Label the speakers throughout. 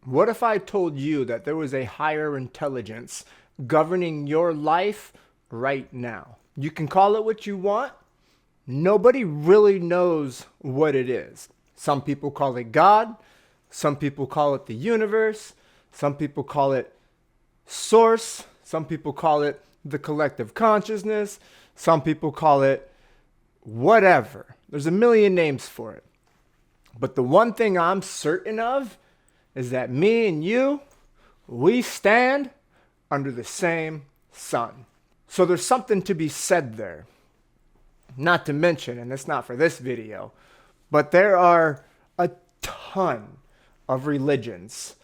Speaker 1: What if I told you that there was a higher intelligence governing your life right now? You can call it what you want. Nobody really knows what it is. Some people call it God. Some people call it the universe. Some people call it source. Some people call it the collective consciousness. Some people call it whatever. There's a million names for it. But the one thing I'm certain of is that me and you, we stand under the same sun. So there's something to be said there. Not to mention, and it's not for this video, but there are a ton of religions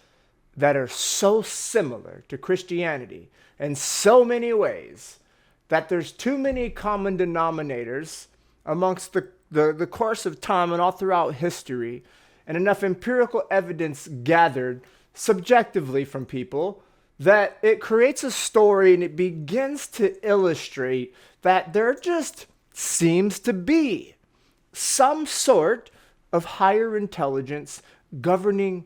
Speaker 1: that are so similar to Christianity in so many ways that there's too many common denominators amongst the course of time and all throughout history, and enough empirical evidence gathered subjectively from people that it creates a story and it begins to illustrate that there just seems to be some sort of higher intelligence governing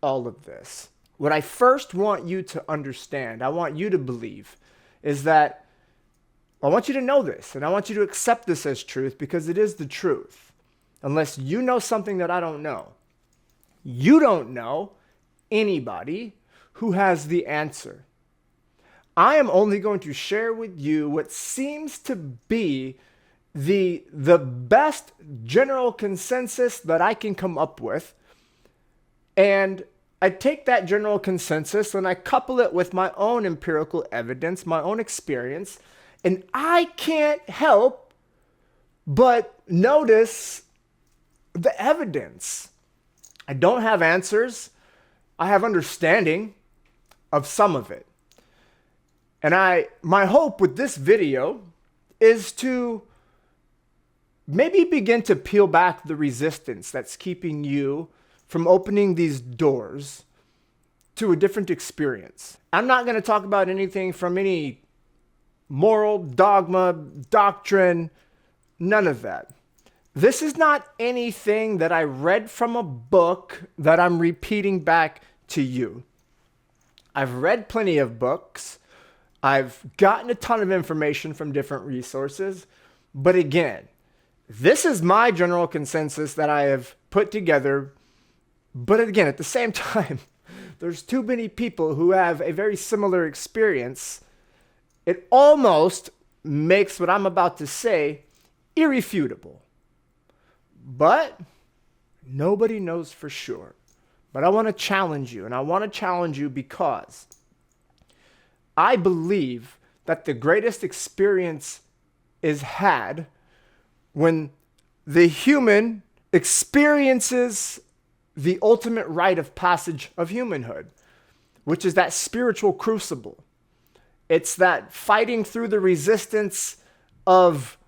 Speaker 1: all of this. What I first want you to understand, I want you to believe, is that I want you to know this, and I want you to accept this as truth because it is the truth. Unless you know something that I don't know. You don't know anybody who has the answer. I am only going to share with you what seems to be the best general consensus that I can come up with. And I take that general consensus and I couple it with my own empirical evidence, my own experience, and I can't help but notice the evidence. I don't have answers. I have understanding of some of it. And my hope with this video is to maybe begin to peel back the resistance that's keeping you from opening these doors to a different experience. I'm not going to talk about anything from any moral, dogma, doctrine, none of that. This is not anything that I read from a book that I'm repeating back to you. I've read plenty of books. I've gotten a ton of information from different resources. But again, this is my general consensus that I have put together. But again, at the same time, there's too many people who have a very similar experience. It almost makes what I'm about to say irrefutable. But nobody knows for sure. But I want to challenge you, and I want to challenge you because I believe that the greatest experience is had when the human experiences the ultimate rite of passage of humanhood, which is that spiritual crucible. It's that fighting through the resistance of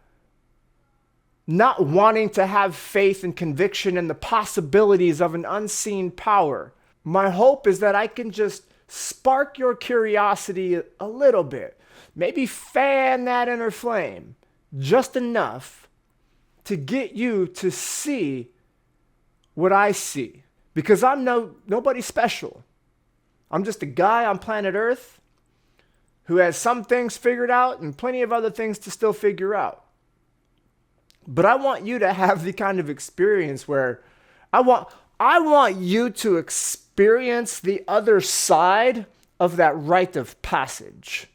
Speaker 1: not wanting to have faith and conviction in the possibilities of an unseen power. My hope is that I can just spark your curiosity a little bit. Maybe fan that inner flame just enough to get you to see what I see. Because I'm nobody special. I'm just a guy on planet Earth who has some things figured out and plenty of other things to still figure out. But I want you to have the kind of experience where I want you to experience the other side of that rite of passage.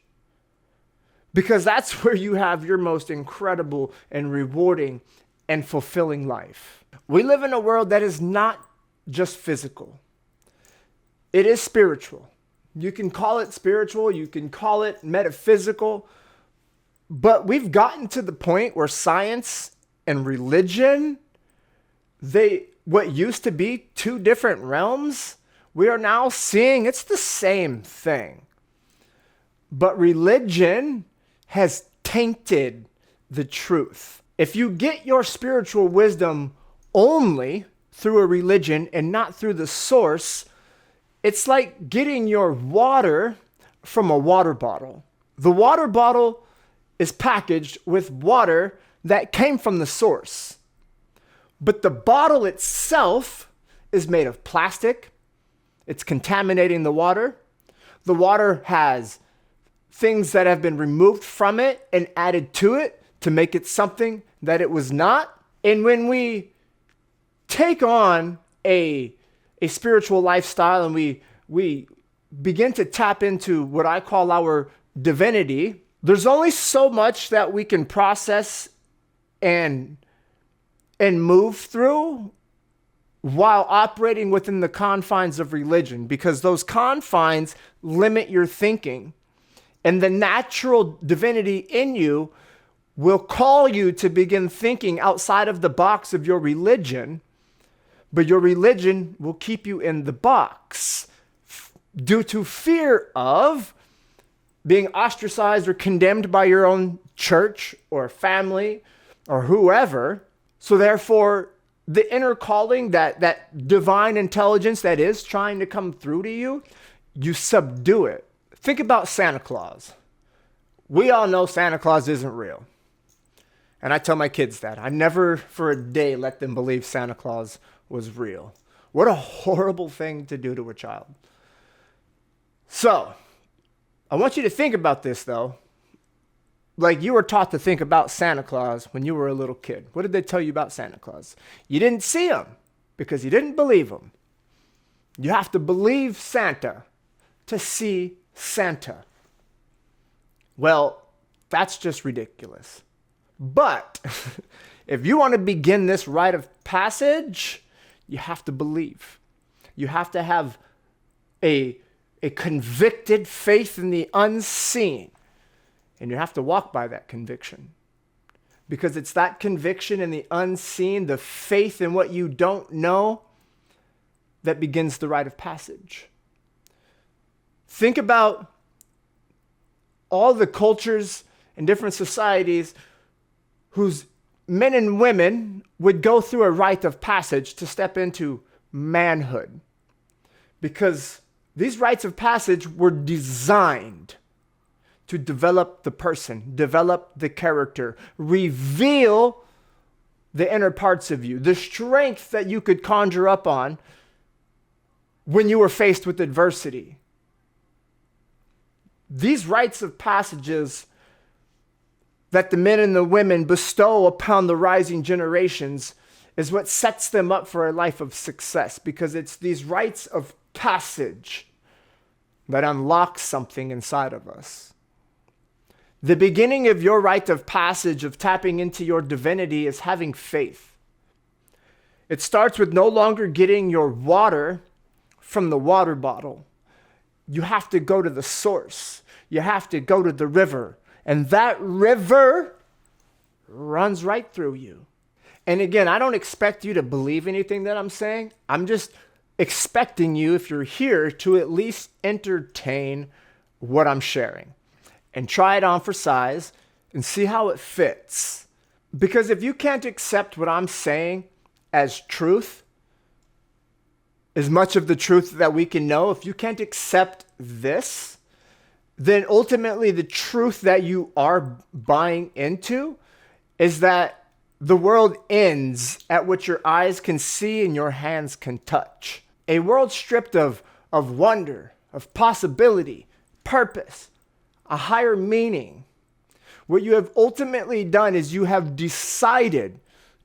Speaker 1: Because that's where you have your most incredible and rewarding and fulfilling life. We live in a world that is not just physical. It is spiritual. You can call it spiritual, you can call it metaphysical, but we've gotten to the point where science and religion, what used to be two different realms, we are now seeing it's the same thing. But religion has tainted the truth. If you get your spiritual wisdom only through a religion and not through the source, it's like getting your water from a water bottle. The water bottle is packaged with water that came from the source. But the bottle itself is made of plastic, It's contaminating the water. The water has things that have been removed from it and added to it to make it something that it was not. And when we take on a spiritual lifestyle and we begin to tap into what I call our divinity, there's only so much that we can process and move through while operating within the confines of religion, because those confines limit your thinking. And the natural divinity in you will call you to begin thinking outside of the box of your religion, but your religion will keep you in the box due to fear of being ostracized or condemned by your own church or family or whoever. So therefore, the inner calling, that divine intelligence that is trying to come through to you, you subdue it. Think about Santa Claus. We all know Santa Claus isn't real. And I tell my kids that. I never for a day let them believe Santa Claus was real. What a horrible thing to do to a child. So, I want you to think about this though. Like you were taught to think about Santa Claus when you were a little kid. What did they tell you about Santa Claus? You didn't see him because you didn't believe him. You have to believe Santa to see Santa. Well, that's just ridiculous. But if you want to begin this rite of passage, you have to believe. You have to have a convicted faith in the unseen. And you have to walk by that conviction. Because it's that conviction in the unseen, the faith in what you don't know, that begins the rite of passage. Think about all the cultures and different societies whose men and women would go through a rite of passage to step into manhood. Because these rites of passage were designed to develop the person, develop the character, reveal the inner parts of you, the strength that you could conjure up on when you were faced with adversity. These rites of passages that the men and the women bestow upon the rising generations is what sets them up for a life of success, because it's these rites of passage that unlock something inside of us. The beginning of your rite of passage of tapping into your divinity is having faith. It starts with no longer getting your water from the water bottle. You have to go to the source. You have to go to the river. And that river runs right through you. And again, I don't expect you to believe anything that I'm saying. I'm just expecting you, if you're here, to at least entertain what I'm sharing. And try it on for size and see how it fits. Because if you can't accept what I'm saying as truth, as much of the truth that we can know, if you can't accept this, then ultimately the truth that you are buying into is that the world ends at what your eyes can see and your hands can touch. A world stripped of wonder, of possibility, purpose, a higher meaning. What you have ultimately done is you have decided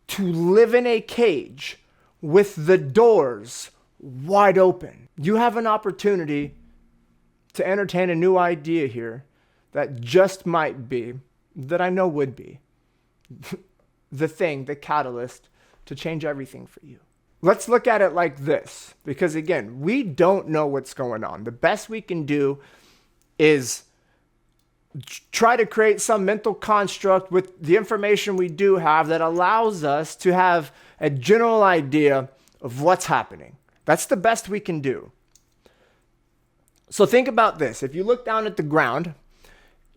Speaker 1: to live in a cage with the doors wide open. You have an opportunity to entertain a new idea here that just might be, that I know would be, the thing, the catalyst to change everything for you. Let's look at it like this, because again, we don't know what's going on. The best we can do is try to create some mental construct with the information we do have that allows us to have a general idea of what's happening. That's the best we can do. So think about this. If you look down at the ground,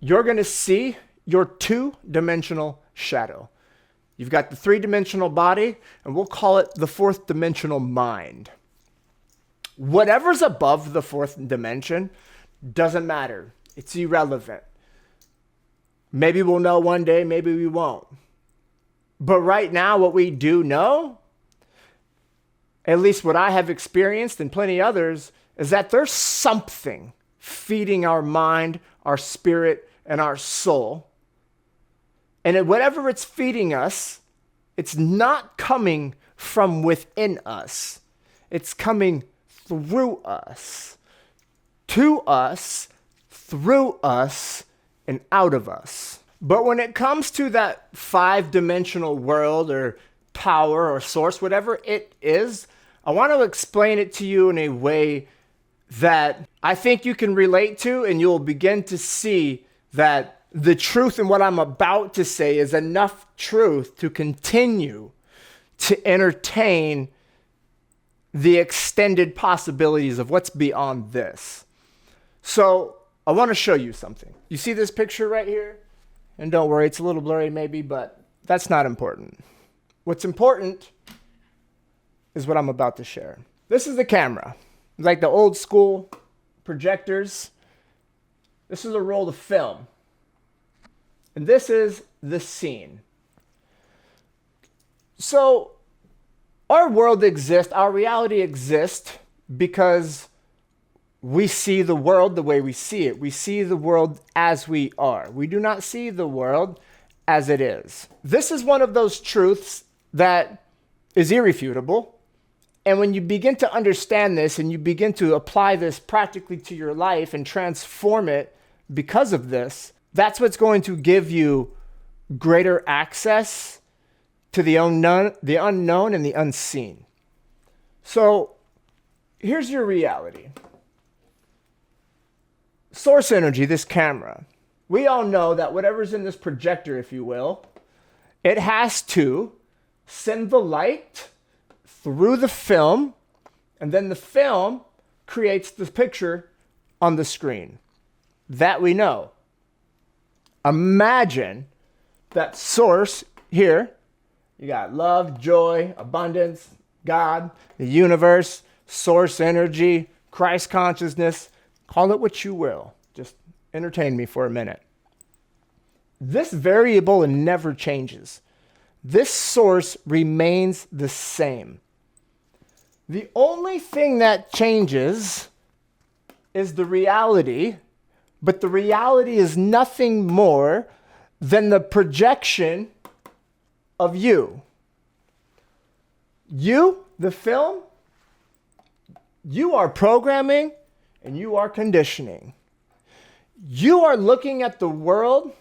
Speaker 1: you're going to see your two-dimensional shadow. You've got the three-dimensional body, and we'll call it the fourth-dimensional mind. Whatever's above the fourth dimension doesn't matter. It's irrelevant. Maybe we'll know one day, maybe we won't. But right now, what we do know, at least what I have experienced and plenty others, is that there's something feeding our mind, our spirit, and our soul. And whatever it's feeding us, it's not coming from within us. It's coming through us, to us, through us, and out of us. But when it comes to that 5-dimensional world or power or source, whatever it is, I want to explain it to you in a way that I think you can relate to, and you'll begin to see that the truth in what I'm about to say is enough truth to continue to entertain the extended possibilities of what's beyond this. So I want to show you something. You see this picture right here? And don't worry, it's a little blurry maybe, but that's not important. What's important is what I'm about to share. This is the camera. Like the old school projectors. This is a roll of film. And this is the scene. So our world exists, our reality exists because we see the world the way we see it. We see the world as we are. We do not see the world as it is. This is one of those truths that is irrefutable. And when you begin to understand this and you begin to apply this practically to your life and transform it because of this, that's what's going to give you greater access to the unknown and the unseen. So here's your reality. Source energy, this camera. We all know that whatever's in this projector, if you will, it has to send the light through the film, and then the film creates the picture on the screen. That we know. Imagine that source here. You got love, joy, abundance, God, the universe, source energy, Christ consciousness. Call it what you will. Just entertain me for a minute. This variable never changes. This source remains the same. The only thing that changes is the reality, but the reality is nothing more than the projection of you. You, the film, you are programming and you are conditioning. You are looking at the world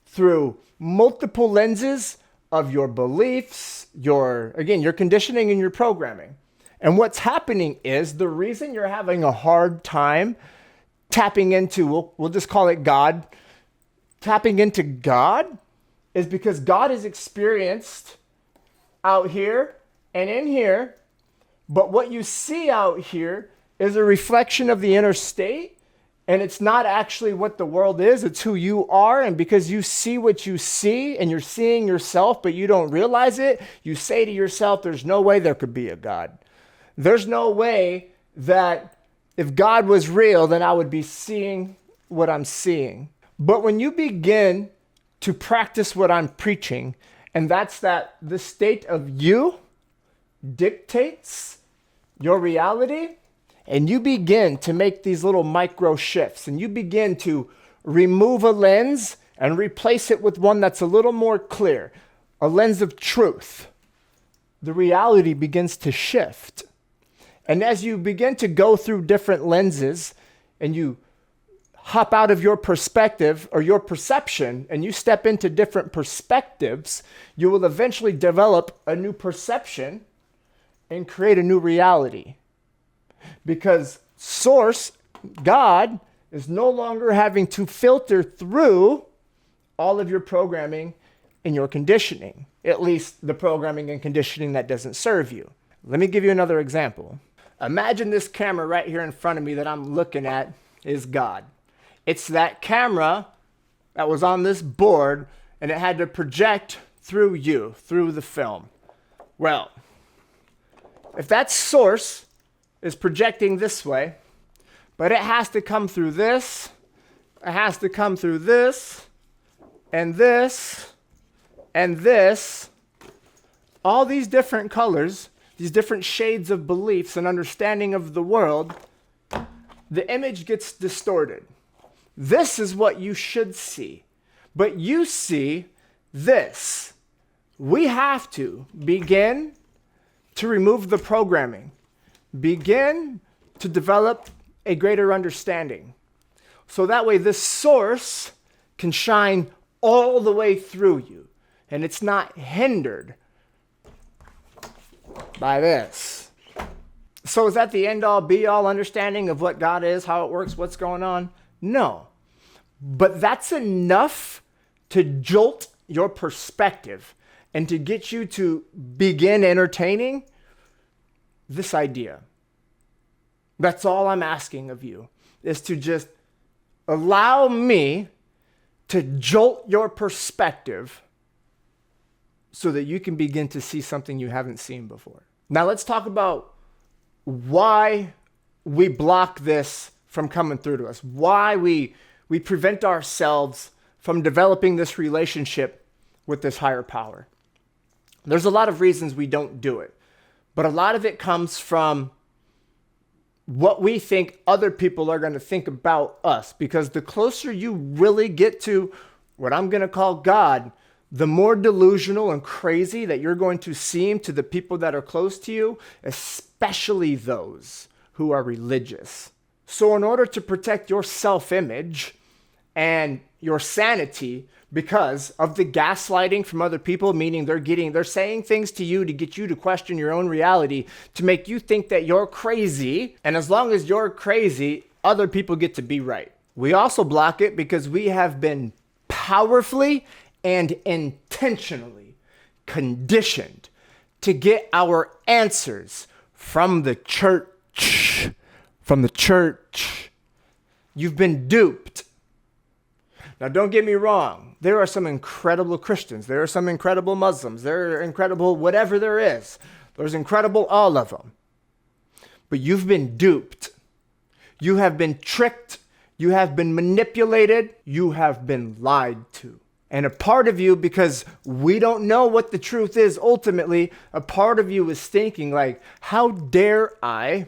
Speaker 1: through multiple lenses of your beliefs, your conditioning and your programming. And what's happening is the reason you're having a hard time tapping into, we'll just call it God, tapping into God is because God is experienced out here and in here, but what you see out here is a reflection of the inner state, and it's not actually what the world is, it's who you are. And because you see what you see and you're seeing yourself, but you don't realize it, you say to yourself, there's no way there could be a God. There's no way that if God was real, then I would be seeing what I'm seeing. But when you begin to practice what I'm preaching, and that's that the state of you dictates your reality, and you begin to make these little micro shifts, and you begin to remove a lens and replace it with one that's a little more clear, a lens of truth, the reality begins to shift. And as you begin to go through different lenses and you hop out of your perspective or your perception and you step into different perspectives, you will eventually develop a new perception and create a new reality. Because Source, God, is no longer having to filter through all of your programming and your conditioning, at least the programming and conditioning that doesn't serve you. Let me give you another example. Imagine this camera right here in front of me that I'm looking at is God. It's that camera that was on this board and it had to project through you, through the film. Well, if that source is projecting this way, but it has to come through this, it has to come through this, and this, and this, all these different colors, these different shades of beliefs and understanding of the world, the image gets distorted. This is what you should see. But you see this. We have to begin to remove the programming, begin to develop a greater understanding. So that way this source can shine all the way through you, and it's not hindered by this. So is that the end-all, be-all understanding of what God is, how it works, what's going on? No. But that's enough to jolt your perspective and to get you to begin entertaining this idea. That's all I'm asking of you, is to just allow me to jolt your perspective so that you can begin to see something you haven't seen before. Now let's talk about why we block this from coming through to us, why we prevent ourselves from developing this relationship with this higher power. There's a lot of reasons we don't do it, but a lot of it comes from what we think other people are going to think about us, because the closer you really get to what I'm going to call God, the more delusional and crazy that you're going to seem to the people that are close to you, especially those who are religious. So in order to protect your self-image and your sanity, because of the gaslighting from other people, meaning they're saying things to you to get you to question your own reality, to make you think that you're crazy. And as long as you're crazy, other people get to be right. We also block it because we have been powerfully and intentionally conditioned to get our answers from the church. From the church. You've been duped. Now, don't get me wrong. There are some incredible Christians. There are some incredible Muslims. There are incredible whatever there is. There's incredible all of them. But you've been duped. You have been tricked. You have been manipulated. You have been lied to. And a part of you, because we don't know what the truth is ultimately, a part of you is thinking like, how dare I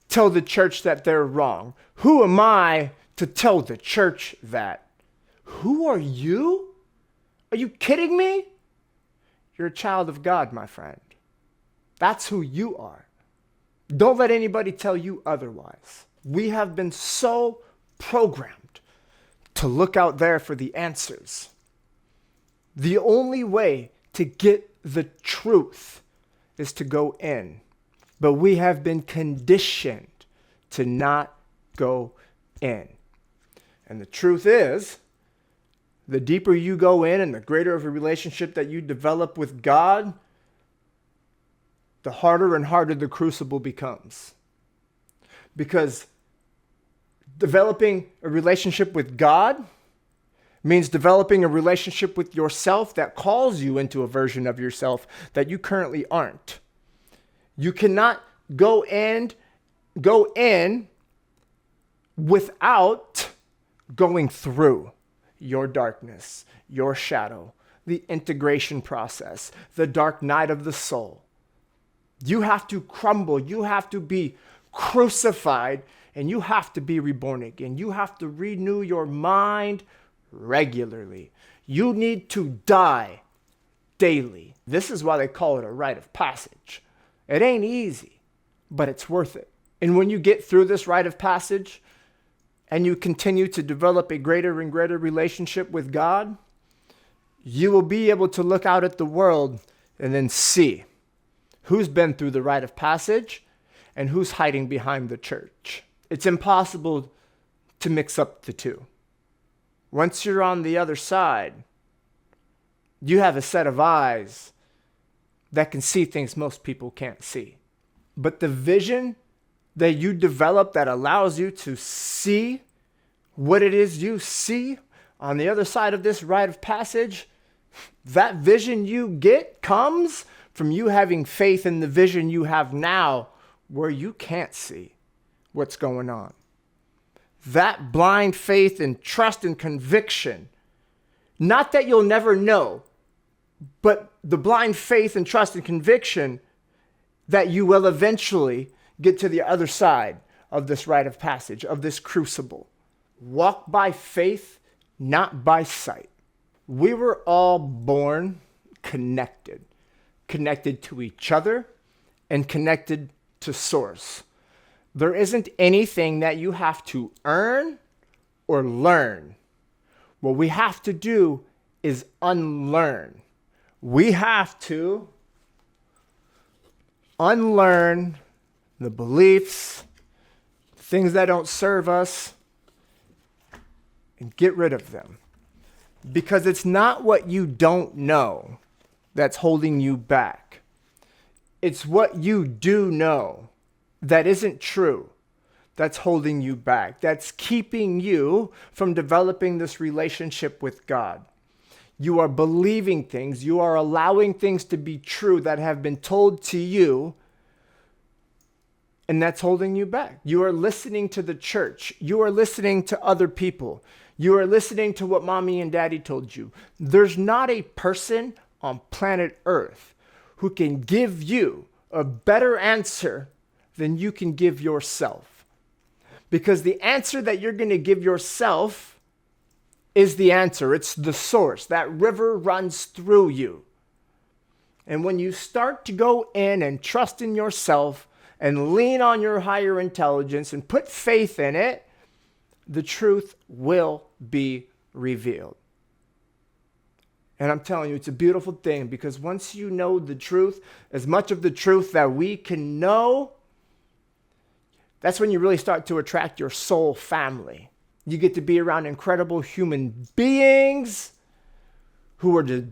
Speaker 1: tell the church that they're wrong? Who am I to tell the church that? Who are you? Are you kidding me? You're a child of God, my friend. That's who you are. Don't let anybody tell you otherwise. We have been so programmed to look out there for the answers. The only way to get the truth is to go in. But we have been conditioned to not go in. And the truth is, the deeper you go in and the greater of a relationship that you develop with God, the harder and harder the crucible becomes. Because developing a relationship with God means developing a relationship with yourself that calls you into a version of yourself that you currently aren't. You cannot go in without going through your darkness, your shadow, the integration process, the dark night of the soul. You have to crumble. You have to be crucified, and you have to be reborn again. You have to renew your mind regularly. You need to die daily. This is why they call it a rite of passage. It ain't easy, but it's worth it. And when you get through this rite of passage and you continue to develop a greater and greater relationship with God, you will be able to look out at the world and then see who's been through the rite of passage and who's hiding behind the church. It's impossible to mix up the two. Once you're on the other side, you have a set of eyes that can see things most people can't see. But the vision that you develop that allows you to see what it is you see on the other side of this rite of passage, that vision you get comes from you having faith in the vision you have now where you can't see what's going on. That blind faith and trust and conviction, not that you'll never know, but the blind faith and trust and conviction that you will eventually get to the other side of this rite of passage, of this crucible. Walk by faith, not by sight. We were all born connected to each other and connected to source. There isn't anything that you have to earn or learn. What we have to do is unlearn. We have to unlearn the beliefs, things that don't serve us, and get rid of them. Because it's not what you don't know that's holding you back. It's what you do know that isn't true that's holding you back, that's keeping you from developing this relationship with God. You are believing things, you are allowing things to be true that have been told to you, and that's holding you back. You are listening to the church. You are listening to other people. You are listening to what mommy and daddy told you. There's not a person on planet Earth who can give you a better answer than you can give yourself. Because the answer that you're going to give yourself is the answer. It's the source. That river runs through you. And when you start to go in and trust in yourself and lean on your higher intelligence and put faith in it, the truth will be revealed. And I'm telling you, it's a beautiful thing, because once you know the truth, as much of the truth that we can know, that's when you really start to attract your soul family. You get to be around incredible human beings who are the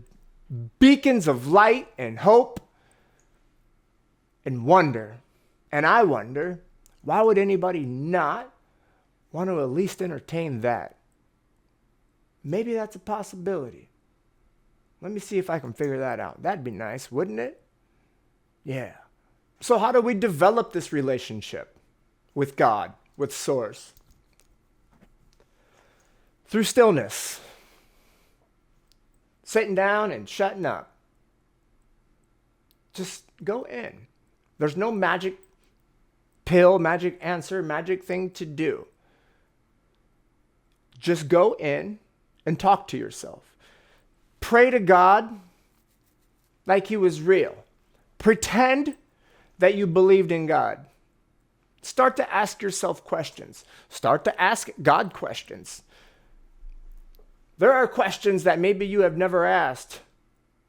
Speaker 1: beacons of light and hope and wonder. And I wonder, why would anybody not want to at least entertain that? Maybe that's a possibility. Let me see if I can figure that out. That'd be nice, wouldn't it? Yeah. So how do we develop this relationship with God, with Source? Through stillness. Sitting down and shutting up. Just go in. There's no magic pill, magic answer, magic thing to do. Just go in and talk to yourself. Pray to God like he was real. Pretend that you believed in God. Start to ask yourself questions. Start to ask God questions. There are questions that maybe you have never asked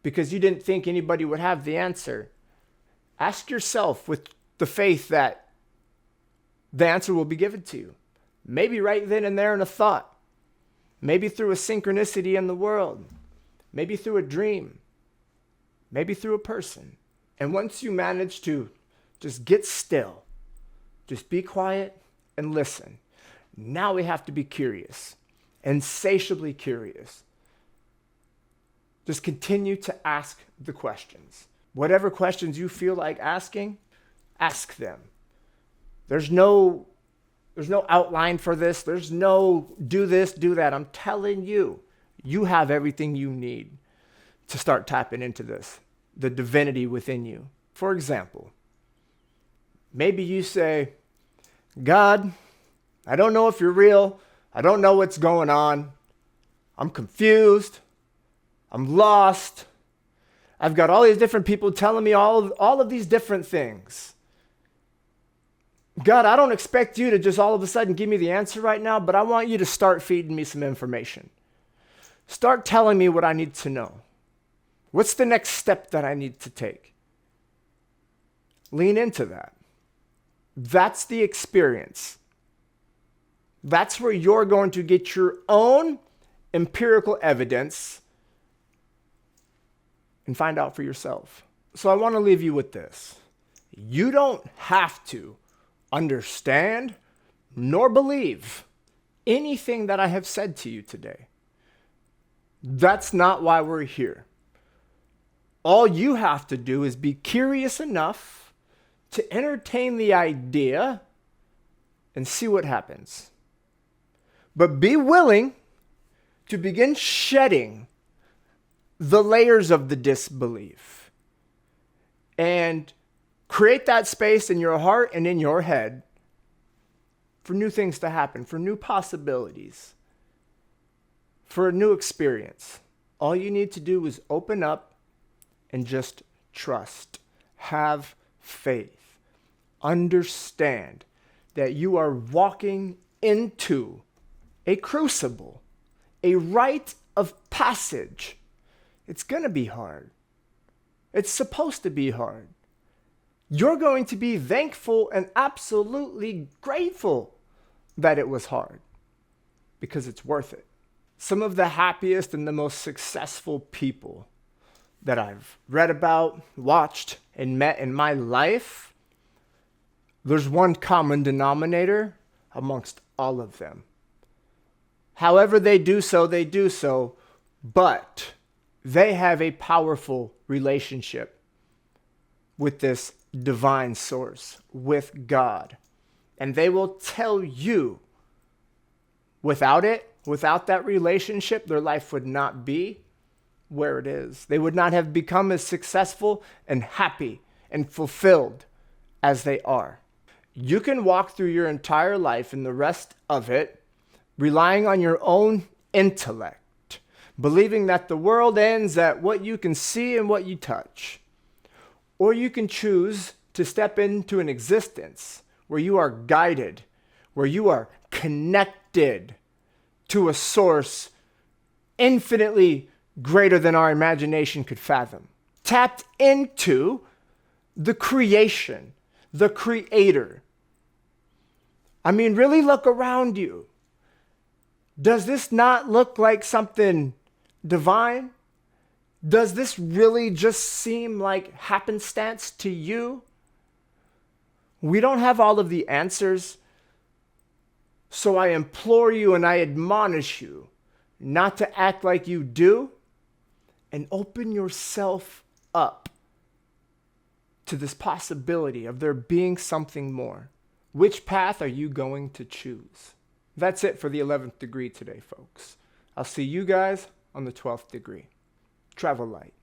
Speaker 1: because you didn't think anybody would have the answer. Ask yourself with the faith that the answer will be given to you. Maybe right then and there in a thought. Maybe through a synchronicity in the world. Maybe through a dream. Maybe through a person. And once you manage to just get still, just be quiet and listen. Now we have to be curious, insatiably curious. Just continue to ask the questions. Whatever questions you feel like asking, ask them. There's no outline for this. There's no do this, do that. I'm telling you, you have everything you need to start tapping into this, the divinity within you. For example, maybe you say, God, I don't know if you're real. I don't know what's going on. I'm confused. I'm lost. I've got all these different people telling me all of these different things. God, I don't expect you to just all of a sudden give me the answer right now, but I want you to start feeding me some information. Start telling me what I need to know. What's the next step that I need to take? Lean into that. That's the experience. That's where you're going to get your own empirical evidence and find out for yourself. So I want to leave you with this. You don't have to understand nor believe anything that I have said to you today. That's not why we're here. All you have to do is be curious enough to entertain the idea and see what happens. But be willing to begin shedding the layers of the disbelief and create that space in your heart and in your head for new things to happen, for new possibilities, for a new experience. All you need to do is open up and just trust. Have faith. Understand that you are walking into a crucible, a rite of passage. It's going to be hard. It's supposed to be hard. You're going to be thankful and absolutely grateful that it was hard because it's worth it. Some of the happiest and the most successful people that I've read about, watched, and met in my life, there's one common denominator amongst all of them. However they do so, but they have a powerful relationship with this divine source, with God. And they will tell you, without that relationship, their life would not be where it is. They would not have become as successful and happy and fulfilled as they are. You can walk through your entire life and the rest of it relying on your own intellect, believing that the world ends at what you can see and what you touch. Or you can choose to step into an existence where you are guided, where you are connected to a source infinitely greater than our imagination could fathom. Tapped into the creation, the creator. I mean, really look around you. Does this not look like something divine? Does this really just seem like happenstance to you? We don't have all of the answers, so I implore you and I admonish you not to act like you do, and open yourself up to this possibility of there being something more. Which path are you going to choose? That's it for the 11th degree today, folks. I'll see you guys on the 12th degree. Travel light.